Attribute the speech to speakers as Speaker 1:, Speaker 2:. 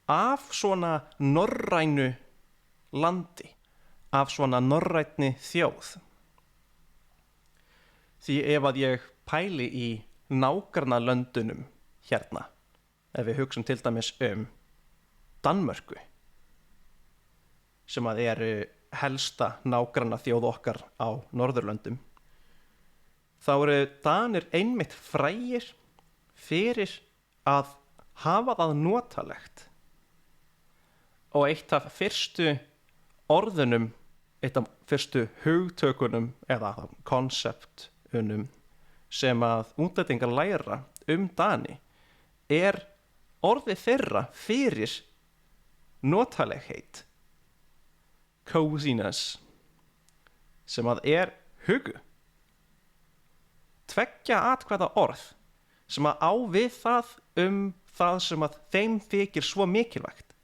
Speaker 1: af svona norrænu landi, af svona norrænni þjóð. Því ef að ég pæli í nágrannalöndunum hérna, ef við hugsum til dæmis Danmörku, sem að eru helsta nágrannaþjóð okkar á Norðurlöndum, þá eru Danir einmitt frægir fyrir að hafa það notalegt. Og eitt af fyrstu orðunum, eitt af fyrstu hugtökunum eða konceptunum sem að útlendingar læra Dani er orðið þeirra fyrir notalegheit, coziness, sem að er hugu. Tveggja atkvæða orð sem að á við það það sem að þeim þykir svo mikilvægt.